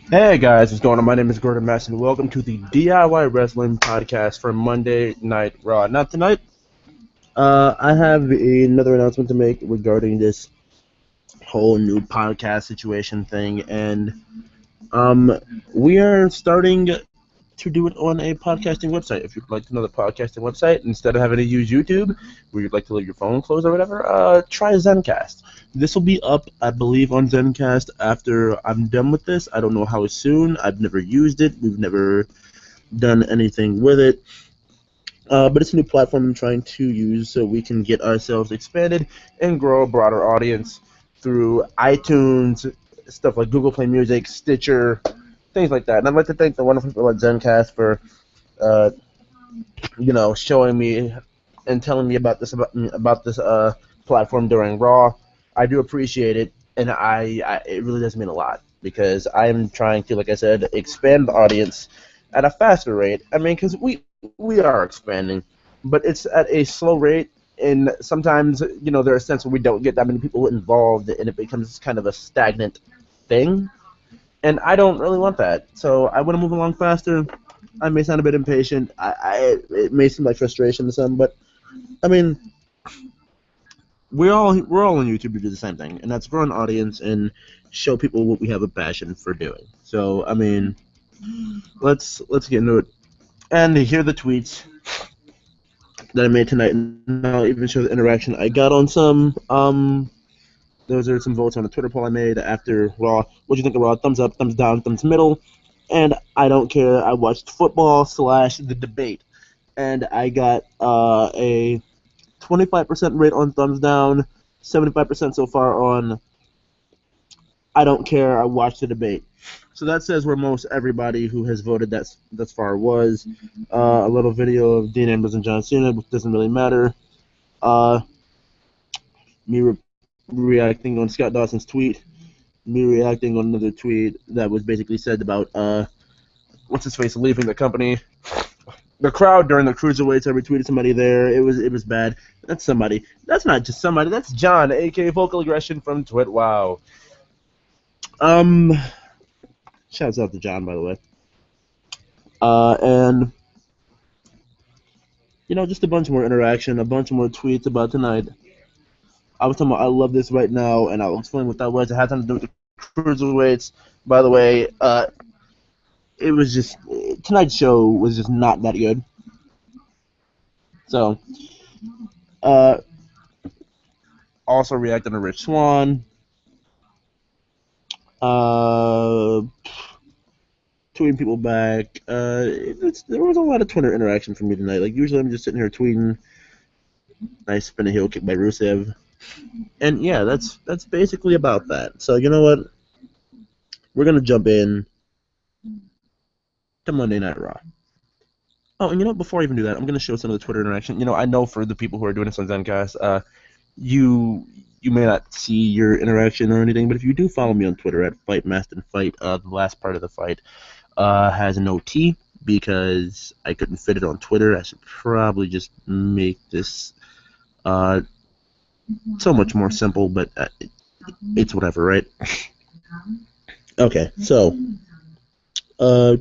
Hey guys, what's going on? My name is Gordon Masson. Welcome to the DIY Wrestling Podcast for Monday Night Raw. Now tonight, I have another announcement to make regarding this whole new podcast situation thing, and um, we are starting to do it on a podcasting website. If you'd like to know the podcasting website, instead of having to use YouTube, where you'd like to leave your phone closed or whatever, try Zencast. This will be up, I believe, on Zencast after I'm done with this. I don't know how soon. I've never used it. We've never done anything with it. But it's a new platform I'm trying to use so we can get ourselves expanded and grow a broader audience through iTunes, stuff like Google Play Music, Stitcher, things like that. And I'd like to thank the wonderful people at Zencast for, uh, showing me and telling me about this platform during Raw. I do appreciate it, and it really does mean a lot because I am trying to, like I said, expand the audience at a faster rate. I mean, because we are expanding, but it's at a slow rate, and sometimes there are sense where we don't get that many people involved, and it becomes kind of a stagnant thing. And I don't really want that, so I want to move along faster. I may sound a bit impatient. It may seem like frustration to some, but I mean, we're all on YouTube to do the same thing, and that's grow an audience and show people what we have a passion for doing. So I mean, let's get into it. And here are the tweets that I made tonight, and I'll even show the interaction I got on some. Those are some votes on the Twitter poll I made after Raw. What do you think of Raw? Thumbs up, thumbs down, thumbs middle. And I don't care. I watched football / the debate, and I got a 25% rate on thumbs down, 75% so far on I don't care. I watched the debate. So that says where most everybody who has voted thus far was. A little video of Dean Ambrose and John Cena, which doesn't really matter. Me reacting on Scott Dawson's tweet. Me reacting on another tweet that was basically said about what's his face leaving the company. The crowd during the cruiserweights, I retweeted somebody there. It was bad. That's somebody. That's not just somebody. That's John, aka Vocal Aggression from Twit. Wow. Shouts out to John, by the way. And just a bunch more interaction, a bunch more tweets about tonight. I was talking about I love this right now, and I'll explain what that was. It had something to do with the cruiserweights. By the way, it was just tonight's show was just not that good. So, also reacting to Rich Swann. Tweeting people back. There was a lot of Twitter interaction from me tonight. Like usually, I'm just sitting here tweeting. Nice spinning heel kick by Rusev. And yeah, that's basically about that. So you know what? We're gonna jump in to Monday Night Raw. Oh, and before I even do that, I'm gonna show some of the Twitter interaction. I know for the people who are doing this on Zencast, you may not see your interaction or anything, but if you do follow me on Twitter at FightMasterFight, the last part of the fight has no T because I couldn't fit it on Twitter. I should probably just make this so much more simple, but it's whatever, right? Okay, so oh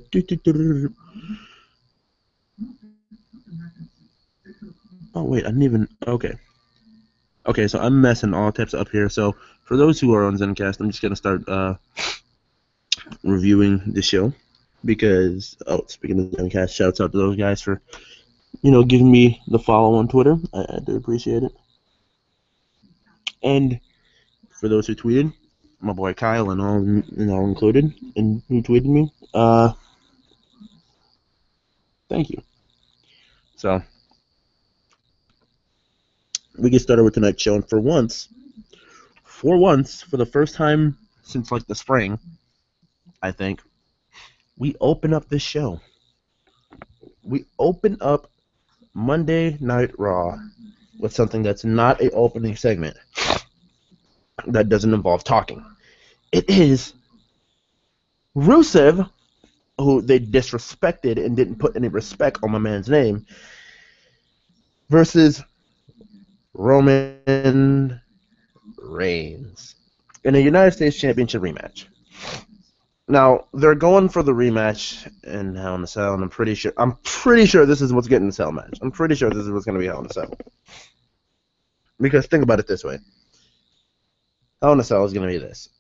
wait, I didn't even okay, so I'm messing all types up here. So for those who are on Zencast, I'm just gonna start reviewing the show because speaking of Zencast, shouts out to those guys for giving me the follow on Twitter. I do appreciate it. And for those who tweeted, my boy Kyle and all included, and who tweeted me, thank you. So we get started with tonight's show, and for once, for the first time since like the spring, I think, we open up this show. We open up Monday Night Raw with something that's not an opening segment that doesn't involve talking. It is Rusev, who they disrespected and didn't put any respect on my man's name, versus Roman Reigns. in a United States Championship rematch. Now they're going for the rematch in Hell in a Cell, and I'm pretty sure this is what's getting the Cell match. I'm pretty sure this is what's going to be Hell in a Cell. Because think about it this way: Hell in a Cell is going to be this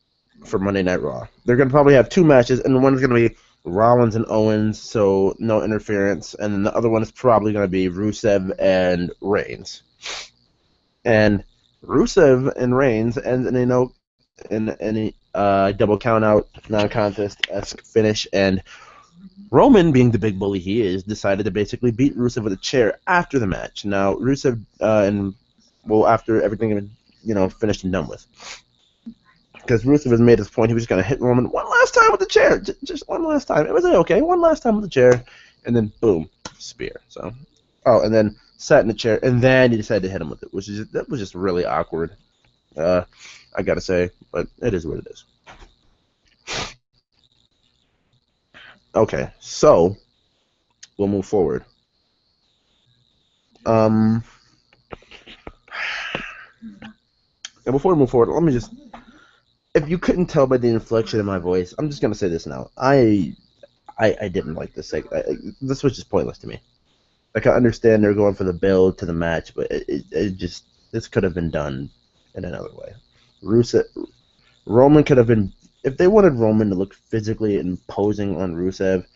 for Monday Night Raw. They're going to probably have two matches, and one's going to be Rollins and Owens, so no interference, and then the other one is probably going to be Rusev and Reigns. And Rusev and Reigns ends in any double count out non-contest-esque finish, and Roman, being the big bully he is, decided to basically beat Rusev with a chair after the match. Now Rusev after everything had been finished and done with, because Rusev has made his point, he was going to hit Roman one last time with the chair, just one last time. It was okay, one last time with the chair, and then boom, spear. So, and then sat in the chair, and then he decided to hit him with it, that was just really awkward. I gotta say, but it is what it is. Okay, so we'll move forward. And before we move forward, let me just, if you couldn't tell by the inflection in my voice, I'm just gonna say this now. I didn't like this. This was just pointless to me. Like, I understand they're going for the build to the match, but this could have been done in another way. Roman could have been, if they wanted Roman to look physically imposing on Rusev,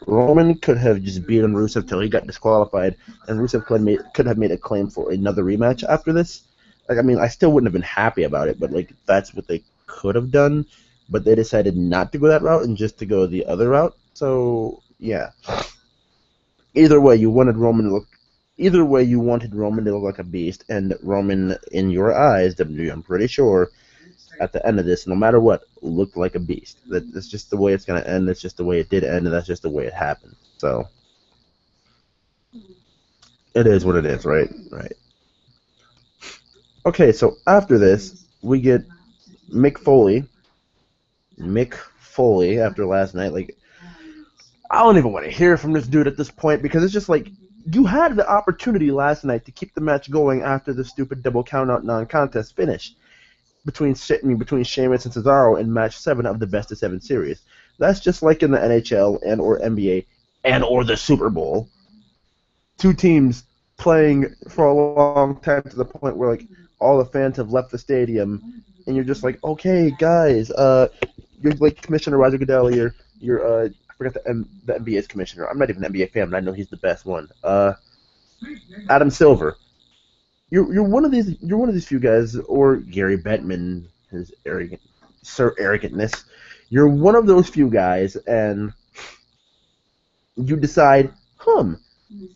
Roman could have just beaten Rusev till he got disqualified, and Rusev could have made a claim for another rematch after this. Like, I mean, I still wouldn't have been happy about it, but like, that's what they could have done. But they decided not to go that route and just to go the other route. So yeah. Either way, you wanted Roman to look like a beast, and Roman, in your eyes, WWE, I'm pretty sure, at the end of this, no matter what, looked like a beast. That's just the way it's going to end. That's just the way it did end, and that's just the way it happened. So, it is what it is, right? Right. Okay, so after this, we get Mick Foley. After last night, like, I don't even want to hear from this dude at this point, because it's just like, you had the opportunity last night to keep the match going after the stupid double count-out non-contest finish between Sheamus and Cesaro in match 7 of the Best of 7 series. That's just like in the NHL and or NBA and or the Super Bowl. Two teams playing for a long time to the point where, like, all the fans have left the stadium, and you're just like, okay, guys, you're like Commissioner Roger Goodell, you're I forgot the NBA's commissioner. I'm not even an NBA fan, but I know he's the best one. Adam Silver. You're one of these few guys, or Gary Bettman, his arrogantness. You're one of those few guys, and you decide,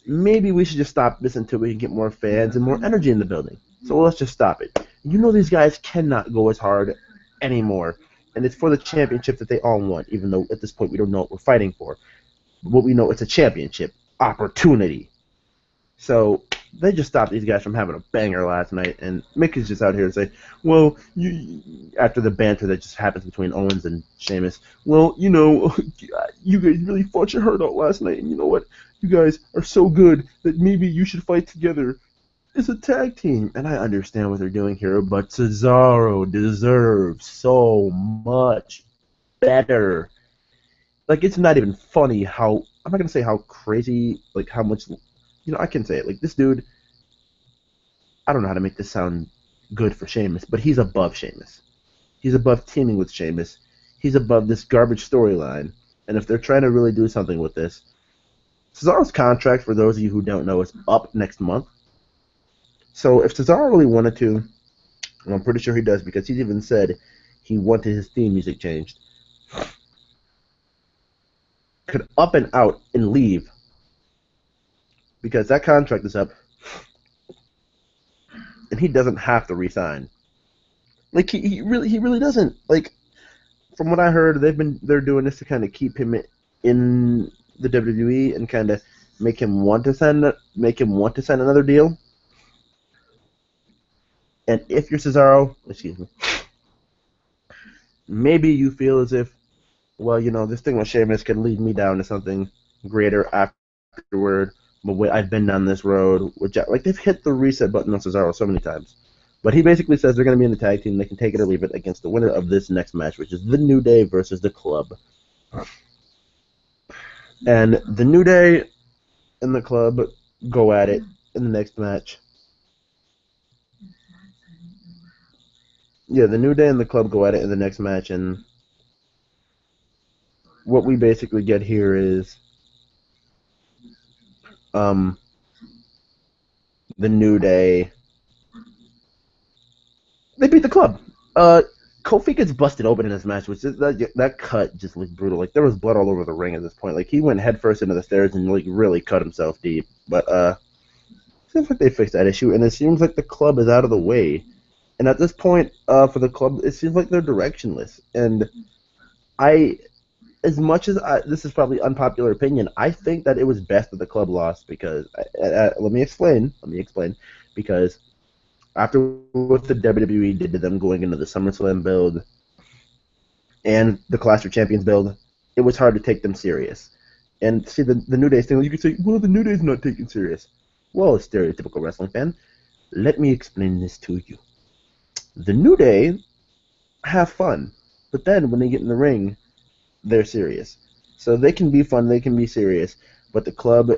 maybe we should just stop this until we can get more fans and more energy in the building. So let's just stop it. You know these guys cannot go as hard anymore. And it's for the championship that they all want, even though at this point we don't know what we're fighting for. But we know it's a championship opportunity. So they just stopped these guys from having a banger last night, and Mick is just out here and say, well, after the banter that just happens between Owens and Sheamus, well, you guys really fought your heart out last night, and you know what? You guys are so good that maybe you should fight together as a tag team. And I understand what they're doing here, but Cesaro deserves so much better. Like, it's not even funny how, I'm not going to say how crazy, like how much, I can say it. Like, this dude, I don't know how to make this sound good for Sheamus, but he's above Sheamus. He's above teaming with Sheamus. He's above this garbage storyline. And if they're trying to really do something with this, Cesaro's contract, for those of you who don't know, is up next month. So if Cesaro really wanted to, and I'm pretty sure he does, because he's even said he wanted his theme music changed, could up and out and leave, because that contract is up, and he doesn't have to resign. Like, he really doesn't. Like, from what I heard, they're doing this to kind of keep him in the WWE and kind of make him want to sign another deal. And if you're Cesaro, maybe you feel as if, well, this thing with Sheamus can lead me down to something greater afterward. But I've been down this road, they've hit the reset button on Cesaro so many times. But he basically says they're going to be in the tag team. They can take it or leave it against the winner of this next match, which is the New Day versus the Club. And the New Day and the Club go at it in the next match. Yeah, the New Day and the Club go at it in the next match, and what we basically get here is the New Day. They beat the Club. Kofi gets busted open in this match, which is, that cut just looked brutal. Like, there was blood all over the ring at this point. Like, he went headfirst into the stairs and like really cut himself deep. But seems like they fixed that issue, and it seems like the Club is out of the way. And at this point, for the Club, it seems like they're directionless. And as much as this is probably unpopular opinion, I think that it was best that the Club lost because let me explain. Because after what the WWE did to them going into the SummerSlam build and the Clash of Champions build, it was hard to take them serious. And see, the New Day thing, you could say, well, the New Day's not taken serious. Well, stereotypical wrestling fan, let me explain this to you. The New Day have fun, but then when they get in the ring, they're serious. So they can be fun, they can be serious, but the Club,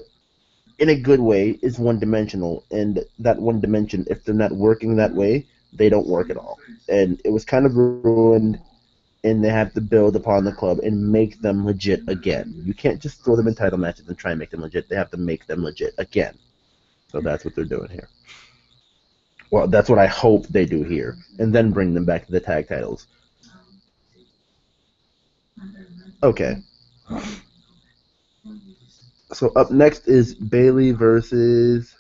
in a good way, is one-dimensional, and that one dimension, if they're not working that way, they don't work at all. And it was kind of ruined, and they have to build upon the Club and make them legit again. You can't just throw them in title matches and try and make them legit. They have to make them legit again. So that's what they're doing here. Well, that's what I hope they do here, and then bring them back to the tag titles. Okay. So up next is Bayley versus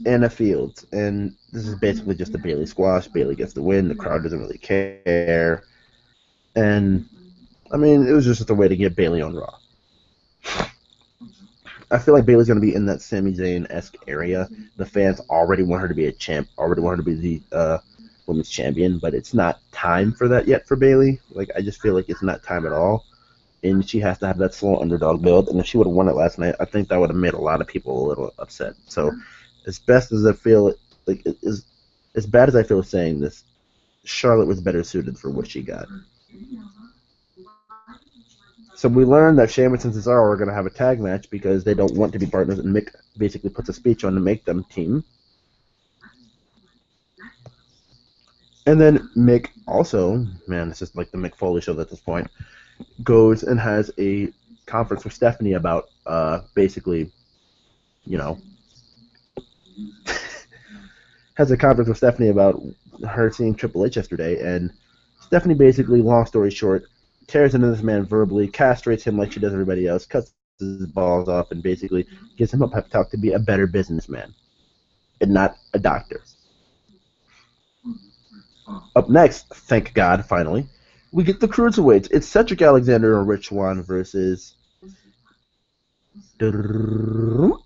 Anna Fields, and this is basically just a Bayley squash. Bayley gets the win. The crowd doesn't really care, and I mean, it was just a way to get Bayley on Raw. I feel like Bayley's going to be in that Sami Zayn-esque area. The fans already want her to be a champ, already want her to be the women's champion, but it's not time for that yet for Bayley. Like, I just feel like it's not time at all, and she has to have that slow underdog build. And if she would have won it last night, I think that would have made a lot of people a little upset. So, as best as I feel, like as bad as I feel saying this, Charlotte was better suited for what she got. So we learned that Sheamus and Cesaro are going to have a tag match because they don't want to be partners, and Mick basically puts a speech on to make them team. And then Mick also, man, it's just like the Mick Foley show at this point, goes and has a conference with Stephanie about basically, you know, has a conference with Stephanie about her seeing Triple H yesterday, and Stephanie basically, long story short, tears into this man verbally, castrates him like she does everybody else, cuts his balls off, and basically gives him a pep talk to be a better businessman and not a doctor. Up next, thank God, finally, we get the Cruiserweights. It's Cedric Alexander and Rich Swann versus Drew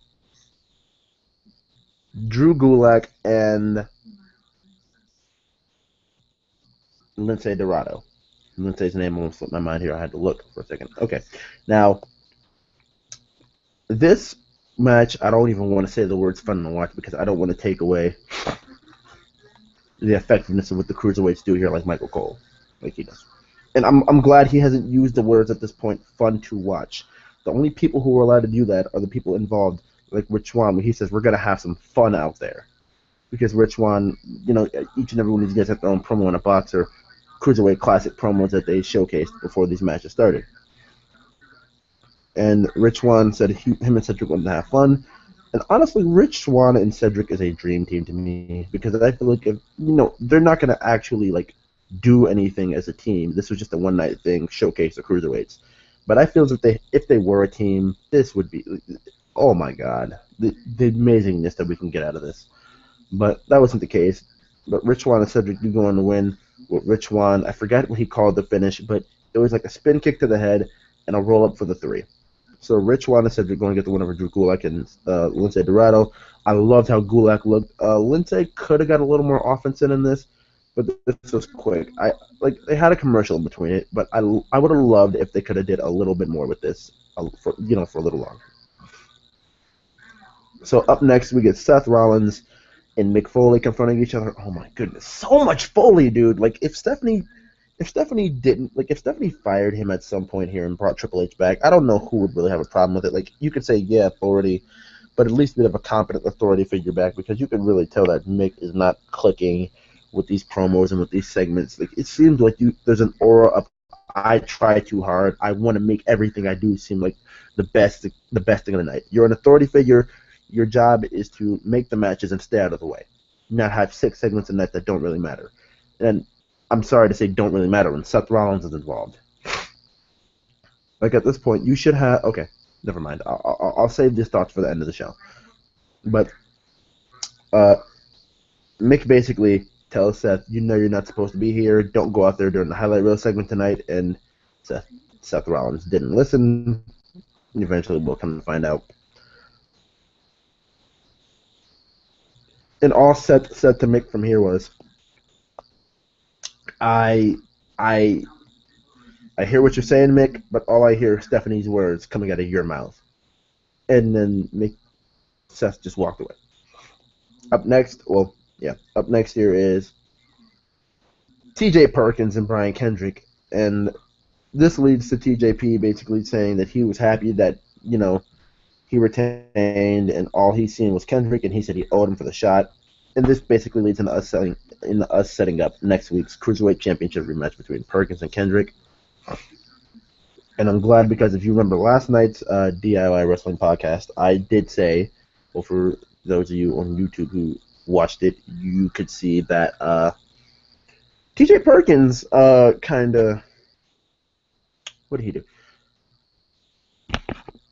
Gulak and Lindsay Dorado. Lindsay's name almost slipped my mind here. I had to look for a second. Okay. Now, this match, I don't even want to say the words fun to watch because I don't want to take away the effectiveness of what the Cruiserweights do here like Michael Cole, like he does. And I'm glad he hasn't used the words at this point, fun to watch. The only people who are allowed to do that are the people involved, like Rich Swann, when he says we're going to have some fun out there. Because Rich Swann, you know, each and every one of these guys have their own promo in a box or Cruiserweight Classic promos that they showcased before these matches started. And Rich Swann said him and Cedric wanted to have fun. And honestly, Rich Swann and Cedric is a dream team to me because I feel like they're not going to actually like do anything as a team. This was just a one-night thing, showcase the Cruiserweights. But I feel as if they were a team, this would be, oh my God, the amazingness that we can get out of this. But that wasn't the case. But Rich Swann and Cedric do go on to win. With Rich Swann, I forgot what he called the finish, but it was like a spin kick to the head and a roll up for the 3. So Rich Swann and Cedric going to get the win over Drew Gulak and Lindsay Dorado. I loved how Gulak looked. Lindsay could have got a little more offense in this, but this was quick. They had a commercial in between it, but I would have loved if they could have did a little bit more with this, for a little longer. So up next we get Seth Rollins and Mick Foley confronting each other. Oh my goodness, so much Foley, dude. Like if Stephanie didn't, like if Stephanie fired him at some point here and brought Triple H back, I don't know who would really have a problem with it. Like you could say, yeah, authority, but at least a bit of a competent authority figure back, because you can really tell that Mick is not clicking with these promos and with these segments. Like it seems like there's an aura of I try too hard. I want to make everything I do seem like the best thing of the night. You're an authority figure. Your job is to make the matches and stay out of the way, not have 6 segments a night that don't really matter. And I'm sorry to say don't really matter when Seth Rollins is involved. Like at this point, you should have. Okay, never mind. I'll save these thoughts for the end of the show. But uh, Mick basically tells Seth, you know you're not supposed to be here. Don't go out there during the highlight reel segment tonight. And Seth Rollins didn't listen. Eventually, we'll come to find out. And all Seth said to Mick from here was, I I I hear what you're saying, Mick, but all I hear is Stephanie's words coming out of your mouth. And then Seth just walked away. Up next here is T.J. Perkins and Brian Kendrick, and this leads to TJP basically saying that he was happy that he retained, and all he's seen was Kendrick, and he said he owed him for the shot. And this basically leads into us setting up next week's Cruiserweight Championship rematch between Perkins and Kendrick. And I'm glad, because if you remember last night's DIY Wrestling podcast, I did say, well, for those of you on YouTube who watched it, you could see that TJ Perkins kind of, what did he do?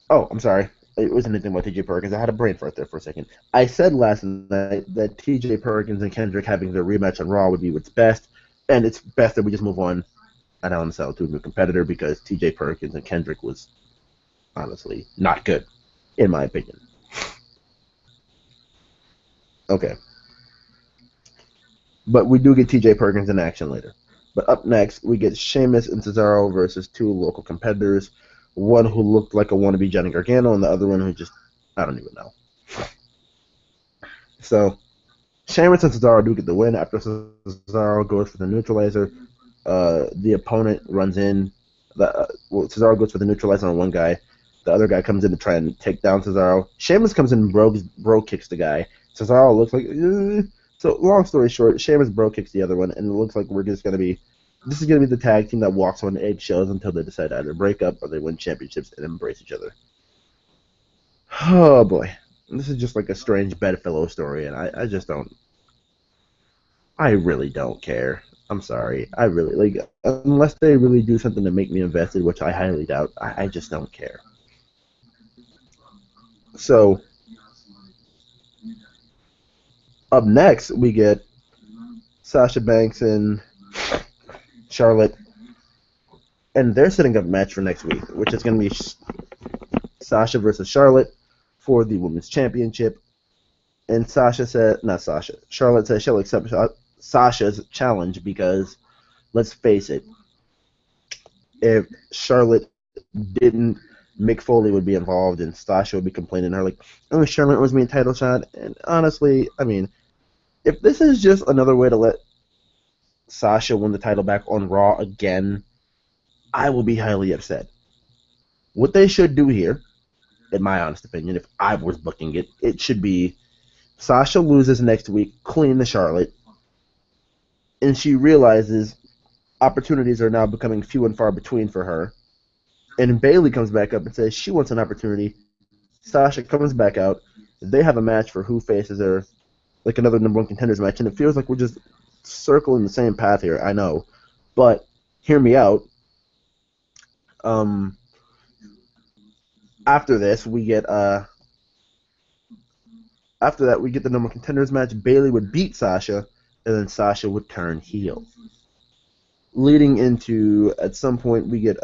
Oh, I'm sorry. It wasn't anything about TJ Perkins. I had a brain fart there for a second. I said last night that TJ Perkins and Kendrick having their rematch on Raw would be what's best, and it's best that we just move on at Hell in a Cell to a new competitor, because TJ Perkins and Kendrick was honestly not good, in my opinion. Okay. But we do get TJ Perkins in action later. But up next, we get Sheamus and Cesaro versus 2 local competitors. One who looked like a wannabe Johnny Gargano, and the other one who just, I don't even know. So, Sheamus and Cesaro do get the win. After Cesaro goes for the neutralizer, the opponent runs in. Cesaro goes for the neutralizer on one guy. The other guy comes in to try and take down Cesaro. Sheamus comes in and bro kicks the guy. Cesaro looks like... So, long story short, Sheamus bro kicks the other one, and it looks like this is going to be the tag team that walks on eggshells until they decide to either break up or they win championships and embrace each other. Oh, boy. This is just like a strange bedfellow story, and I just don't... I really don't care. I'm sorry. I really... unless they really do something to make me invested, which I highly doubt, I just don't care. So... Up next, we get Sasha Banks and Charlotte, and they're setting up a match for next week, which is going to be Sasha versus Charlotte for the Women's Championship. And Charlotte says she'll accept Sasha's challenge because, let's face it, if Charlotte didn't, Mick Foley would be involved, and Sasha would be complaining to her like, oh, Charlotte was me a title shot. And honestly, I mean, if this is just another way to let Sasha win the title back on Raw again, I will be highly upset. What they should do here, in my honest opinion, if I was booking it, it should be Sasha loses next week, clean to Charlotte, and she realizes opportunities are now becoming few and far between for her. And Bayley comes back up and says she wants an opportunity. Sasha comes back out. They have a match for who faces her, like another number 1 contenders match, and it feels like we're just circling the same path here. I know, but hear me out. After this, we get the number 1 contenders match. Bayley would beat Sasha, and then Sasha would turn heel. Leading into, at some point, we get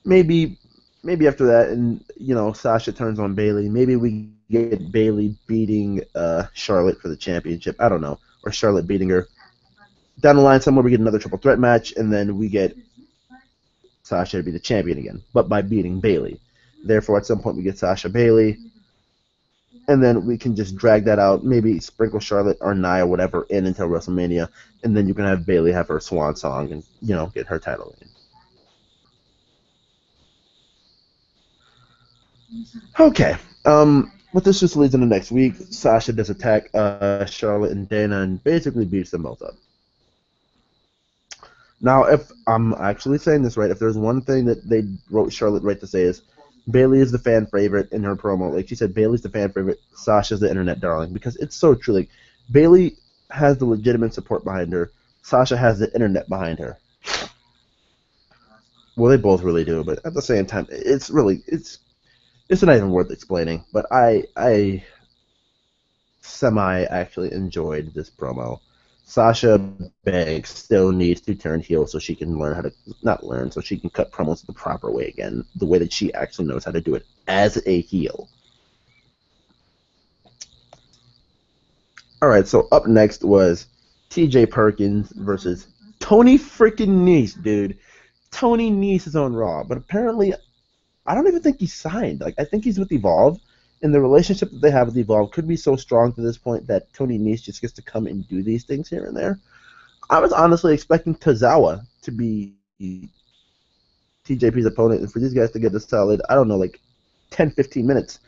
maybe after that, and Sasha turns on Bayley. Maybe we get Bayley beating Charlotte for the championship. I don't know, or Charlotte beating her. Down the line somewhere, we get another triple threat match, and then we get Sasha to be the champion again, but by beating Bayley. Therefore, at some point, we get Sasha Bayley. and then we can just drag that out. Maybe sprinkle Charlotte or Nia, whatever, in until WrestleMania, and then you can have Bayley have her swan song and get her title in. Okay. What this just leads into next week. Sasha does attack Charlotte and Dana and basically beats them both up. Now, if I'm actually saying this right, if there's one thing that they wrote Charlotte right to say is Bayley is the fan favorite in her promo. Like she said, Bayley's the fan favorite, Sasha's the internet darling. Because it's so true. Like, Bayley has the legitimate support behind her. Sasha has the internet behind her. Well, they both really do, but at the same time, it's not even worth explaining. But I semi actually enjoyed this promo. Sasha Banks still needs to turn heel so she can learn how to so she can cut promos the proper way again, the way that she actually knows how to do it as a heel. All right, so up next was T.J. Perkins versus Tony freaking Nese, dude. Tony Nese is on Raw, but apparently I don't even think he's signed. Like, I think he's with Evolve, and the relationship that they have with Evolve could be so strong to this point that Tony Nese just gets to come and do these things here and there. I was honestly expecting Tozawa to be TJP's opponent and for these guys to get a solid, I don't know, like 10, 15 minutes.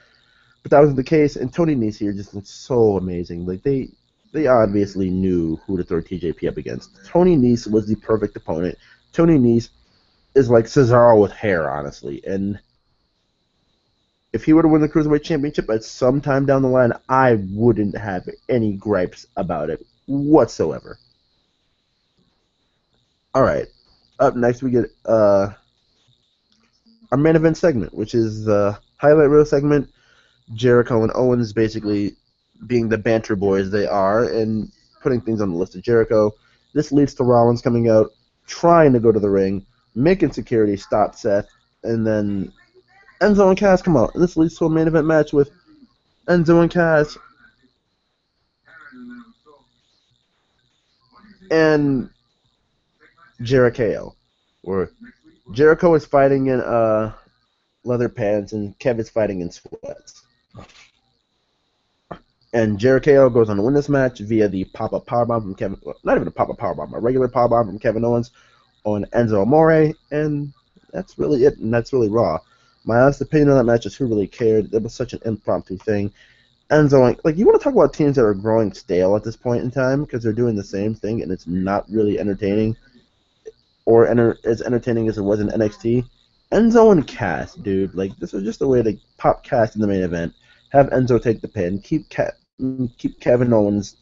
But that wasn't the case, and Tony Nese here just looks so amazing. Like, they obviously knew who to throw TJP up against. Tony Nese was the perfect opponent. Tony Nese is like Cesaro with hair, honestly, and if he were to win the Cruiserweight Championship at some time down the line, I wouldn't have any gripes about it whatsoever. All right. Up next, we get our main event segment, which is the highlight reel segment. Jericho and Owens basically being the banter boys they are and putting things on the list of Jericho. This leads to Rollins coming out, trying to go to the ring, making security stop Seth, and then Enzo and Cass come out. This leads to a main event match with Enzo and Cass and Jericho, where Jericho is fighting in leather pants and Kev is fighting in sweats. And Jericho goes on to win this match via the pop-up powerbomb from Kevin. Well, not even a pop-up powerbomb, a regular powerbomb from Kevin Owens on Enzo Amore, and that's really it, and that's really Raw. My honest opinion on that match is who really cared. It was such an impromptu thing. Enzo, like you want to talk about teams that are growing stale at this point in time because they're doing the same thing and it's not really entertaining or as entertaining as it was in NXT. Enzo and Cass, dude, like this was just a way to pop Cass in the main event, have Enzo take the pin, keep Kevin Owens,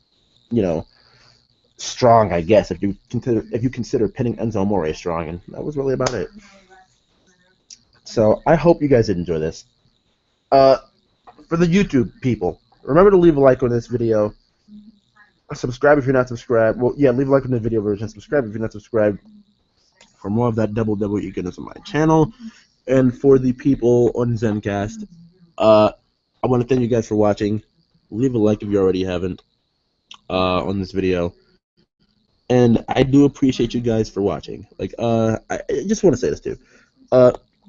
strong, I guess, if you consider pinning Enzo Amore strong, and that was really about it. So I hope you guys did enjoy this. For the YouTube people, remember to leave a like on this video. Subscribe if you're not subscribed. Well, yeah, leave a like on the video version. Subscribe if you're not subscribed for more of that WWE goodness on my channel. And for the people on Zencast, I want to thank you guys for watching. Leave a like if you already haven't on this video. And I do appreciate you guys for watching. Like, I just want to say this too.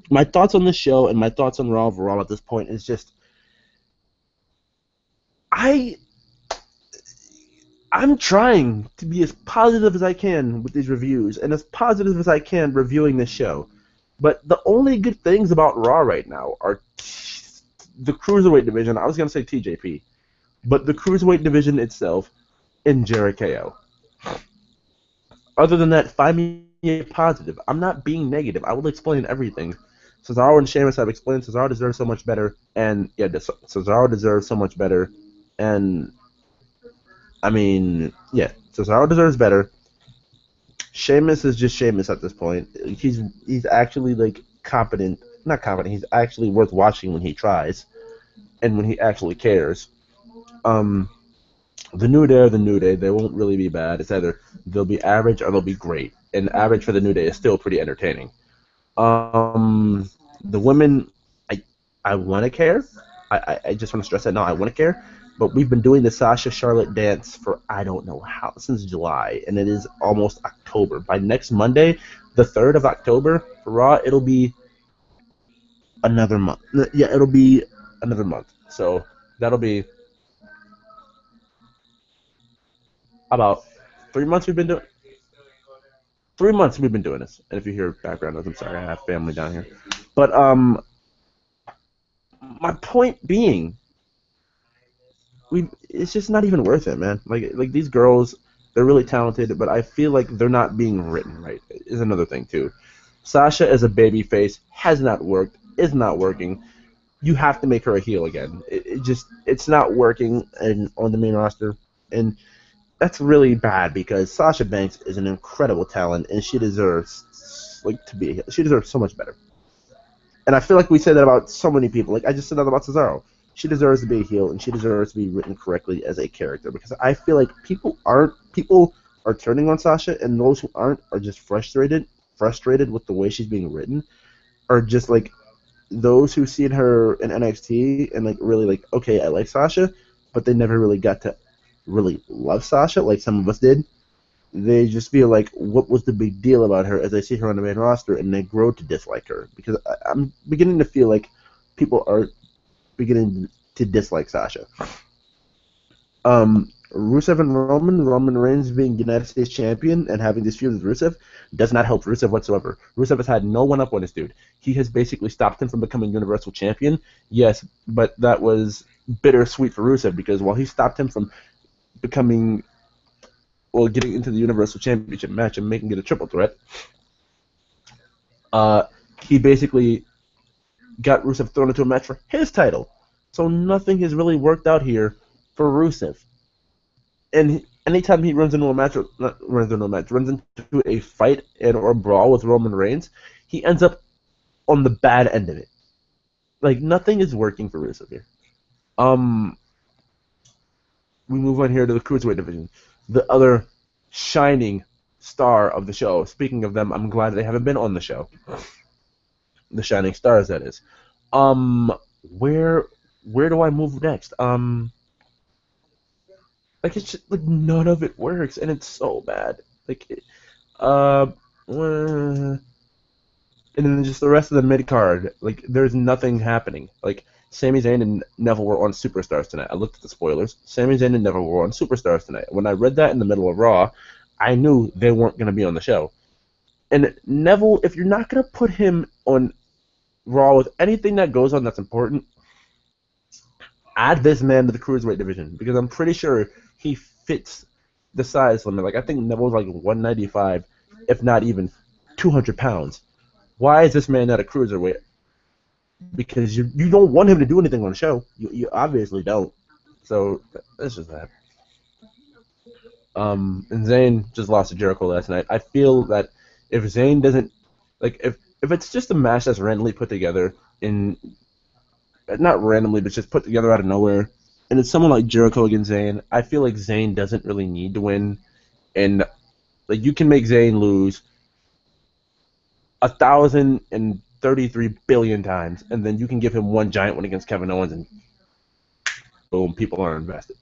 My thoughts on this show and my thoughts on Raw overall at this point is just I'm trying to be as positive as I can with these reviews and as positive as I can reviewing this show. But the only good things about Raw right now are the Cruiserweight division. I was going to say TJP, but the Cruiserweight division itself and Jericho. Other than that, find me a positive. I'm not being negative. I will explain everything. Cesaro and Sheamus have explained Cesaro deserves so much better, and yeah, Cesaro deserves so much better, and I mean, yeah, Cesaro deserves better. Sheamus is just Sheamus at this point. He's actually like competent, not competent. He's actually worth watching when he tries, and when he actually cares. The New Day are the New Day. They won't really be bad. It's either they'll be average or they'll be great, and average for the New Day is still pretty entertaining. The women, I want to care. I just want to stress that now. I want to care. But we've been doing the Sasha Charlotte dance for I don't know how, since July, and it is almost October. By next Monday, the 3rd of October, for Raw, it'll be another month. Yeah, it'll be another month. So That'll be about 3 months we've been doing. 3 months we've been doing this. And if you hear background noise, I'm sorry, I have family down here. But my point being, we it's just not even worth it, man. Like these girls, they're really talented, but I feel like they're not being written right. Is another thing too. Sasha as a baby face has not worked. Is not working. You have to make her a heel again. It's not working and on the main roster, and that's really bad because Sasha Banks is an incredible talent and she deserves like to be. She deserves so much better. And I feel like we say that about so many people. Like I just said that about Cesaro. She deserves to be a heel and she deserves to be written correctly as a character because I feel like people are turning on Sasha and those who aren't are just frustrated with the way she's being written, are just like those who seen her in NXT and like really like, okay, I like Sasha, but they never really got to really love Sasha like some of us did. They just feel like, what was the big deal about her as they see her on the main roster and they grow to dislike her? Because I'm beginning to feel like people are beginning to dislike Sasha. Rusev and Roman Reigns being United States champion and having this feud with Rusev does not help Rusev whatsoever. Rusev has had no one up on this dude. He has basically stopped him from becoming Universal Champion. Yes, but that was bittersweet for Rusev because while he stopped him from becoming, well, getting into the Universal Championship match and making it a triple threat, uh, he basically got Rusev thrown into a match for his title. So nothing has really worked out here for Rusev. And anytime he runs into a match, or not runs into a match, runs into a fight and or brawl with Roman Reigns, he ends up on the bad end of it. Like nothing is working for Rusev here. Um, we move on here to the cruiserweight division, the other shining star of the show. Speaking of them, I'm glad they haven't been on the show. The shining stars, that is. Um, where where do I move next? Like it's just, like none of it works, and it's so bad. Like, uh, and then just the rest of the mid card, like there's nothing happening. Like Sami Zayn and Neville were on Superstars tonight. I looked at the spoilers. Sami Zayn and Neville were on Superstars tonight. When I read that in the middle of Raw, I knew they weren't going to be on the show. And Neville, if you're not going to put him on Raw with anything that goes on that's important, add this man to the cruiserweight division because I'm pretty sure he fits the size limit. Like I think Neville's like 195, if not even 200 pounds. Why is this man not a cruiserweight? Because you don't want him to do anything on the show. You obviously don't. So that's just that. And Zayn just lost to Jericho last night. I feel that if Zayn doesn't, like if it's just a match that's randomly put together in, not randomly but just put together out of nowhere, and it's someone like Jericho against Zayn, I feel like Zayn doesn't really need to win, and like you can make Zayn lose 1,033 billion times, and then you can give him one giant one against Kevin Owens, and boom, people are invested.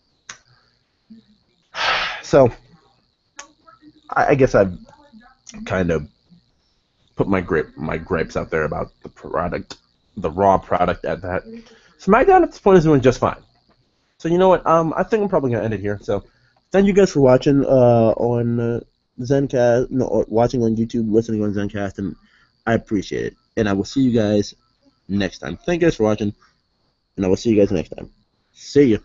So I guess I've kind of put my gripes out there about the product, the Raw product at that. SmackDown at this point is doing just fine. So you know what? I think I'm probably gonna end it here. So thank you guys for watching on Zencast, no, watching on YouTube, listening on Zencast, and I appreciate it. And I will see you guys next time. Thank you guys for watching, and I will see you guys next time. See you.